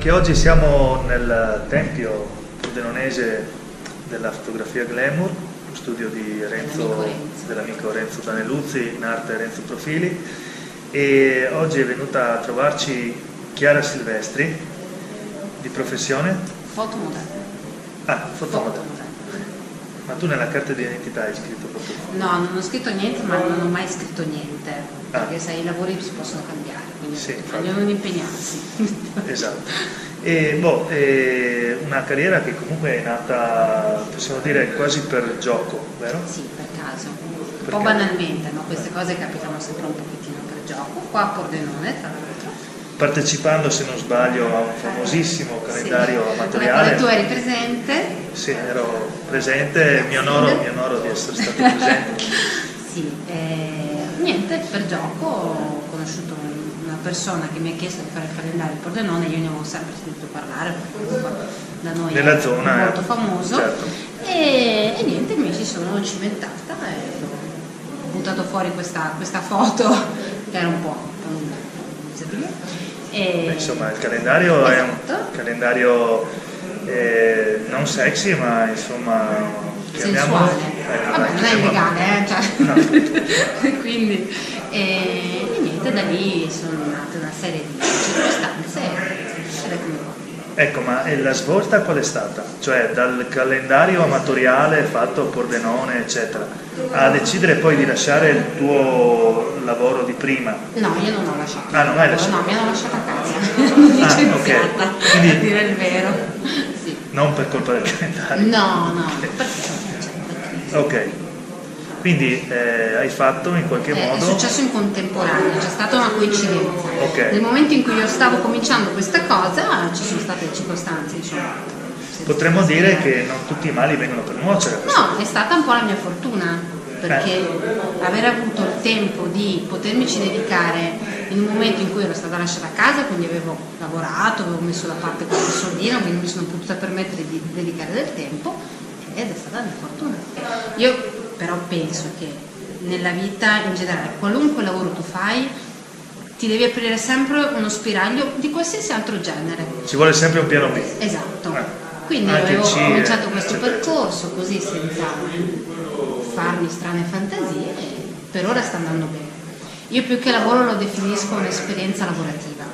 Anche oggi siamo nel tempio pordenonese della fotografia Glamour, lo studio di dell'amico Renzo Daneluzzi, in arte Renzo Profili, e oggi è venuta a trovarci Chiara Silvestri, di professione? Fotomodella. Ah, fotomodella. Ma tu nella carta di identità hai scritto proprio? No, non ho scritto niente, ma non ho mai scritto niente, perché sai, i lavori si possono cambiare, quindi sì, voglio non impegnarsi. Esatto. Una carriera che comunque è nata, possiamo dire, quasi per gioco, vero? Sì, per caso. Un po' banalmente, no? Queste cose capitano sempre un pochettino per gioco, qua a Pordenone tra l'altro. Partecipando, se non sbaglio, a un famosissimo calendario amatoriale. Tu eri presente? Sì, ero presente, mi onoro di essere stato presente. Sì, niente, per gioco ho conosciuto una persona che mi ha chiesto di fare il calendario di Pordenone, io ne avevo sempre sentito parlare, perché da noi nella zona è molto famoso, certo. e niente, mi ci sono cimentata e ho buttato fuori questa foto che era un po' visibile. Insomma, il calendario è un calendario non sexy, ma insomma chiamiamolo sensuale. Vabbè, non è illegale, cioè. No. Quindi niente, da lì sono nate una serie di circostanze ed è come qua. Ecco, ma la svolta qual è stata? Cioè dal calendario amatoriale fatto a Pordenone, eccetera, a decidere poi di lasciare il tuo lavoro di prima? No, io non ho lasciato. Ah, non hai lasciato? No, mi hanno lasciata a casa. Licenziata, ok. Quindi, a dire il vero. Sì. Non per colpa del calendario? No, perché? Ok. Quindi hai fatto in qualche modo... È successo in contemporanea, c'è stata una coincidenza. Okay. Nel momento in cui io stavo cominciando questa cosa ci sono state le circostanze, diciamo. Potremmo dire che non tutti i mali vengono per nuocere. No, è stata un po' la mia fortuna, perché aver avuto il tempo di potermici dedicare in un momento in cui ero stata lasciata a casa, quindi avevo lavorato, avevo messo da parte qualche soldino, quindi mi sono potuta permettere di dedicare del tempo, ed è stata la mia fortuna. Io però penso che nella vita in generale, qualunque lavoro tu fai, ti devi aprire sempre uno spiraglio di qualsiasi altro genere. Ci vuole sempre un piano B. Esatto. Quindi avevo cominciato questo percorso così senza farmi strane fantasie e per ora sta andando bene. Io più che lavoro lo definisco un'esperienza lavorativa,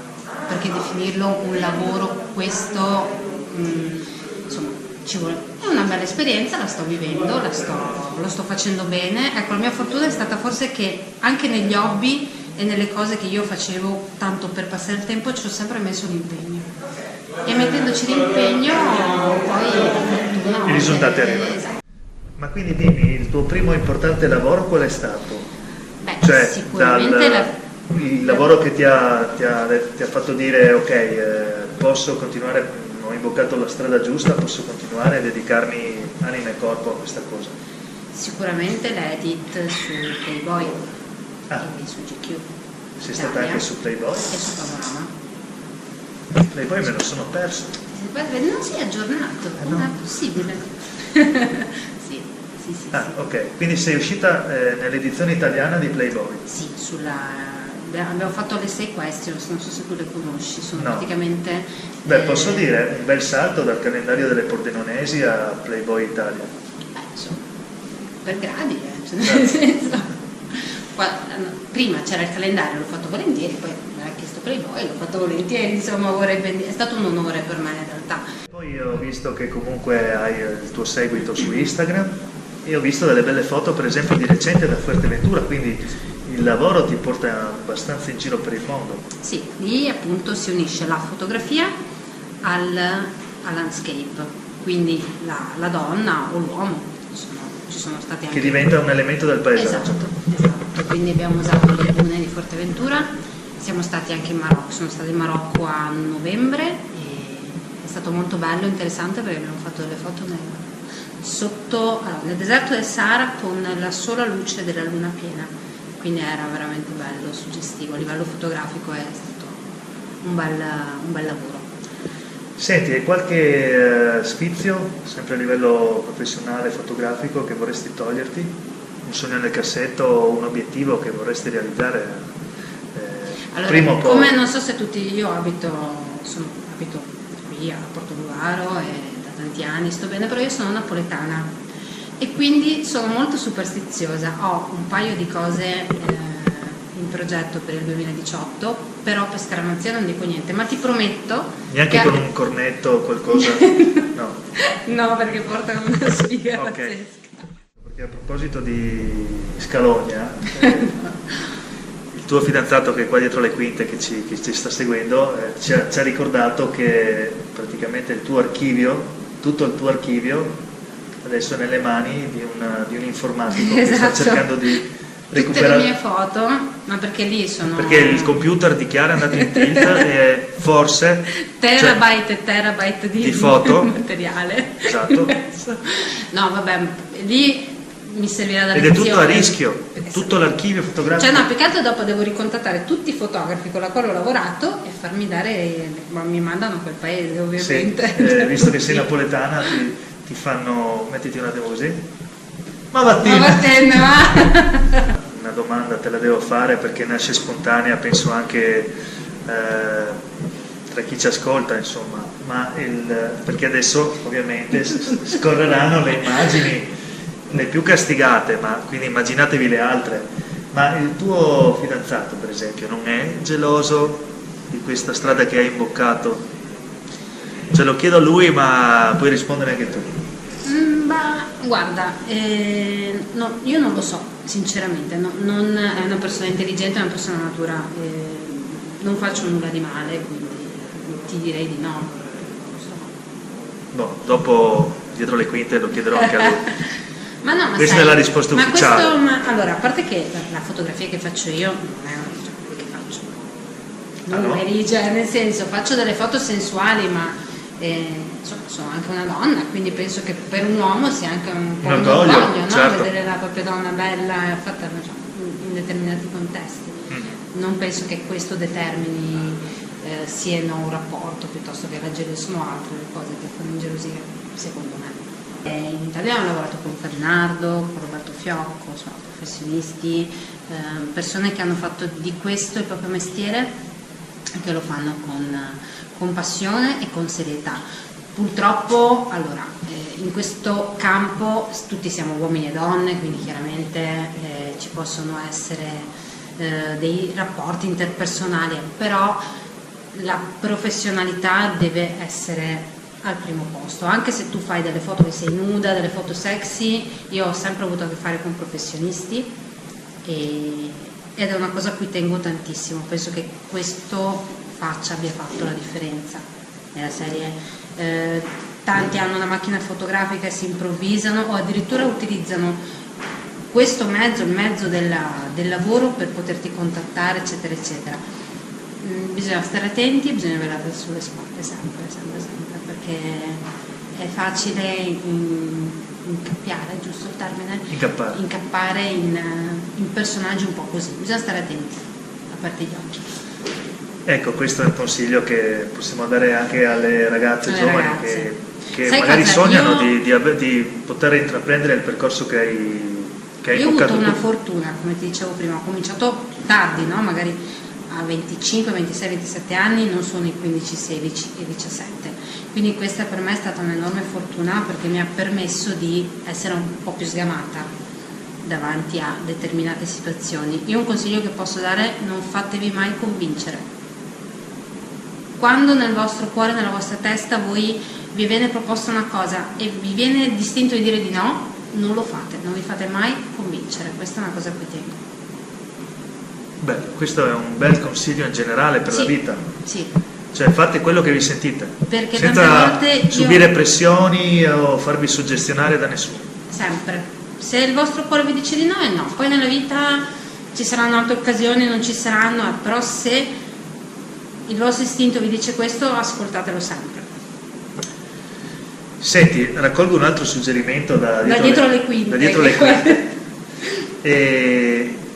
perché definirlo un lavoro questo insomma ci vuole. È una bella esperienza, la sto vivendo, lo sto facendo bene. Ecco, la mia fortuna è stata forse che anche negli hobby e nelle cose che io facevo tanto per passare il tempo ci ho sempre messo l'impegno. E mettendoci l'impegno poi la fortuna... I risultati arrivano. Esatto. Ma quindi dimmi, il tuo primo importante lavoro qual è stato? Beh, cioè, sicuramente il lavoro che ti ha fatto dire ok, posso continuare, ho imboccato la strada giusta, posso continuare a dedicarmi anima e corpo a questa cosa. Sicuramente l'edit su Playboy e su GQ. Sei stata anche su Playboy? E su Panorama. Playboy me lo sono perso. Non sei aggiornato, no. Non è possibile. Sì. Ah, ok, quindi sei uscita nell'edizione italiana di Playboy? Sì, abbiamo fatto le 6 questions, non so se tu le conosci, sono praticamente... Beh, posso dire, un bel salto dal calendario delle Pordenonesi a Playboy Italia. Beh, insomma, per gradi, cioè, nel senso... Prima c'era il calendario, l'ho fatto volentieri, poi mi ha chiesto Playboy, l'ho fatto volentieri, insomma è stato un onore per me in realtà. Poi ho visto che comunque hai il tuo seguito su Instagram e ho visto delle belle foto, per esempio di recente da Fuerteventura, quindi il lavoro ti porta abbastanza in giro per il mondo. Sì, lì appunto si unisce la fotografia al landscape, quindi la donna o l'uomo, ci sono stati anche... Che diventa un elemento del paesaggio. Esatto. Quindi abbiamo usato le dune di Fuerteventura, siamo stati anche in Marocco, sono stata in Marocco a novembre e è stato molto bello, interessante perché abbiamo fatto delle foto nel deserto del Sahara con la sola luce della luna piena, quindi era veramente bello, suggestivo, a livello fotografico è stato un bel lavoro. Senti, hai qualche sfizio, sempre a livello professionale, fotografico, che vorresti toglierti? Un sogno nel cassetto, un obiettivo che vorresti realizzare allora, prima o poi? Come non so se tutti, io abito qui a Portogruaro e da tanti anni sto bene, però io sono napoletana e quindi sono molto superstiziosa. Ho un paio di cose in progetto per il 2018, però per scaramanzia non dico niente, ma ti prometto neanche con un cornetto o qualcosa? No. No, perché porta una sfiga Ok. pazzesca. Perché a proposito di Scalogna, il tuo fidanzato che è qua dietro le quinte che ci sta seguendo ci ha ricordato che praticamente il tuo archivio, tutto il tuo archivio adesso è nelle mani di un informatico che sta cercando di recuperare tutte le mie foto, ma perché lì sono... Perché il computer dichiara è andato in tilt e forse... terabyte e terabyte di foto. materiale. Esatto. No, vabbè, lì mi servirà da Ed lezione. è tutto a rischio, tutto l'archivio fotografico. Cioè no, più che altro dopo devo ricontattare tutti i fotografi con la quale ho lavorato e farmi dare... Ma mi mandano a quel paese, ovviamente. Sì, visto che sei napoletana ti fanno... Mettiti un attimo così. Ma vattene! Una domanda te la devo fare perché nasce spontanea, penso anche tra chi ci ascolta, insomma, perché adesso ovviamente scorreranno le immagini, le più castigate, ma quindi immaginatevi le altre. Ma il tuo fidanzato, per esempio, non è geloso di questa strada che hai imboccato? Ce lo chiedo a lui, ma puoi rispondere anche tu. Guarda, no, io non lo so, sinceramente, non è una persona intelligente, è una persona natura, non faccio nulla di male, quindi ti direi di no. Non so. No, dopo dietro le quinte lo chiederò anche a lui. Ma no, ma questa sai, è la risposta ufficiale. Allora, a parte che la fotografia che faccio io non è una fotografia che faccio numeri, cioè nel senso faccio delle foto sensuali, ma insomma, sono anche una donna, quindi penso che per un uomo sia anche un po' un orgoglio, no? Certo. Vedere la propria donna bella fatta in determinati contesti. Non penso che questo determini siano un rapporto piuttosto che la gelosia, sono altre le cose che fanno ingelosire, secondo me. In Italia ho lavorato con Fernando, con Roberto Fiocco, sono professionisti, persone che hanno fatto di questo il proprio mestiere e che lo fanno con passione e con serietà. Purtroppo, allora, in questo campo tutti siamo uomini e donne, quindi chiaramente ci possono essere dei rapporti interpersonali, però la professionalità deve essere al primo posto, anche se tu fai delle foto che sei nuda, delle foto sexy. Io ho sempre avuto a che fare con professionisti ed è una cosa a cui tengo tantissimo. Penso che questo abbia fatto la differenza nella serie. Tanti hanno una macchina fotografica e si improvvisano o addirittura utilizzano questo mezzo, il mezzo del lavoro, per poterti contattare, eccetera eccetera. Bisogna stare attenti, bisogna avere sulle spalle sempre, perché è facile incappiare, giusto il termine? Incappare in personaggi un po' così. Bisogna stare attenti, aperti gli occhi. Ecco, questo è un consiglio che possiamo dare anche alle ragazze giovani che magari sognano di poter intraprendere il percorso che hai Io ho imboccato avuto una tu. fortuna, come ti dicevo prima, ho cominciato tardi, no? Magari a 25, 26, 27 anni, non sono i 15, 16 e 17. Quindi questa per me è stata un'enorme fortuna, perché mi ha permesso di essere un po' più sgamata davanti a determinate situazioni. Io un consiglio che posso dare: non fatevi mai convincere. Quando nel vostro cuore, nella vostra testa, vi viene proposta una cosa e vi viene distinto di dire di no, non lo fate, non vi fate mai convincere. Questa è una cosa a cui tengo. Beh, questo è un bel consiglio in generale per la vita. Sì. Cioè, fate quello che vi sentite, perché senza subire pressioni o farvi suggestionare da nessuno. Sempre. Se il vostro cuore vi dice di no, è no. Poi nella vita ci saranno altre occasioni, non ci saranno, però se il vostro istinto vi dice questo, ascoltatelo sempre. Senti, raccolgo un altro suggerimento da dietro le quinte. Da dietro le quinte.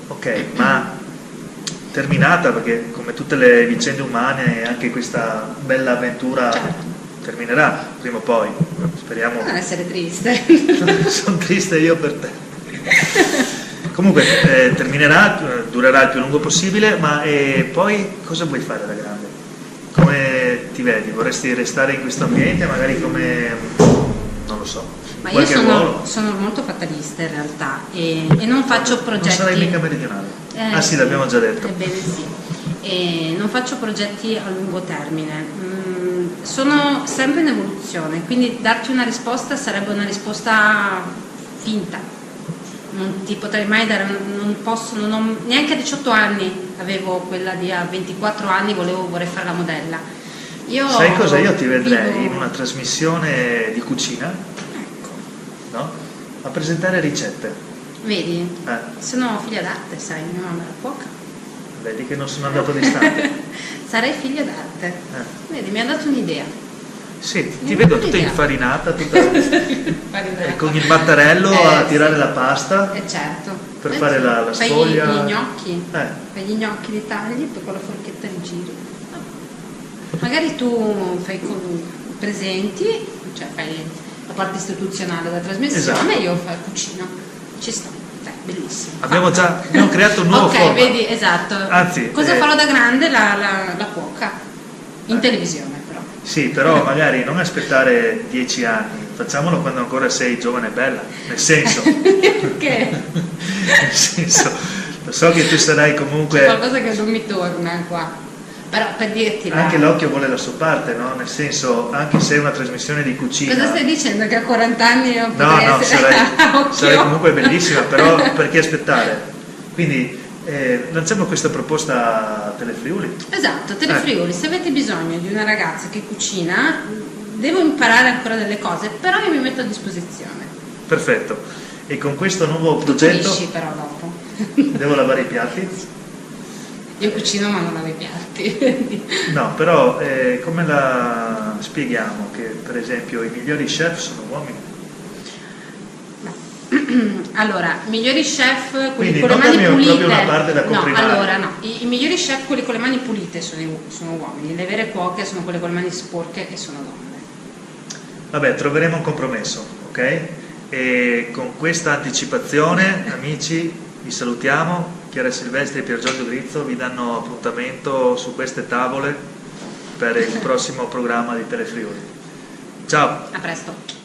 Ok, ma terminata, perché come tutte le vicende umane anche questa bella avventura terminerà prima o poi, speriamo. Non essere triste. Sono triste io per te. Comunque terminerà, durerà il più lungo possibile, ma poi cosa vuoi fare da grande? Come ti vedi? Vorresti restare in questo ambiente, magari come, non lo so, ma io sono molto fatalista in realtà e non faccio progetti. Non sarai mica meridionale. Sì, l'abbiamo già detto. Ebbene sì. E non faccio progetti a lungo termine. Sono sempre in evoluzione, quindi darti una risposta sarebbe una risposta finta. Non ti potrei mai dare, non ho, neanche a 18 anni avevo quella di a 24 anni vorrei fare la modella. Sai cosa? Io ti vedrei in una trasmissione di cucina, ecco, no? A presentare ricette. Vedi? Sono figlia d'arte, sai, mia mamma era cuoca. Vedi che non sono andato distante. Sarei figlia d'arte. Vedi, mi ha dato un'idea. Sì, ti vedo tutta infarinata, tutta con il mattarello a tirare la pasta. Certo. Per fare la sfoglia. Fai gli gnocchi. Fai gli gnocchi, li tagli, poi con la forchetta li giri. Magari tu presenti, cioè fai la parte istituzionale della trasmissione, io cucino. Ci sto. Bellissimo. Abbiamo creato un nuovo format. Vedi, esatto. Anzi, cosa farò da grande? La cuoca. In televisione però. Sì, però magari non aspettare 10 anni, facciamolo quando ancora sei giovane e bella, nel senso. Perché? Nel senso, lo so che tu sarai comunque. C'è qualcosa che non mi torna qua. Però per dirti anche l'occhio vuole la sua parte, no? Nel senso, anche se è una trasmissione di cucina. Cosa stai dicendo? Che a 40 anni non potrei sarai comunque bellissima, però perché aspettare? Quindi lanciamo questa proposta a Telefriuli. Esatto, Telefriuli, se avete bisogno di una ragazza che cucina, devo imparare ancora delle cose, però io mi metto a disposizione. Perfetto. E con questo nuovo progetto. Tu però dopo. Devo lavare i piatti? Io cucino ma non lavo i piatti. No, però come la spieghiamo che per esempio i migliori chef sono uomini? Allora, i migliori chef, quelli quindi con le mani pulite. Proprio una parte da comprimare. No, allora no, i migliori chef, quelli con le mani pulite sono uomini, le vere cuoche sono quelle con le mani sporche e sono donne. Vabbè, troveremo un compromesso, ok? E con questa anticipazione, amici, vi salutiamo. Chiara Silvestri e Pier Giorgio Grizzo vi danno appuntamento su queste tavole per il prossimo programma di Telefriuli. Ciao! A presto!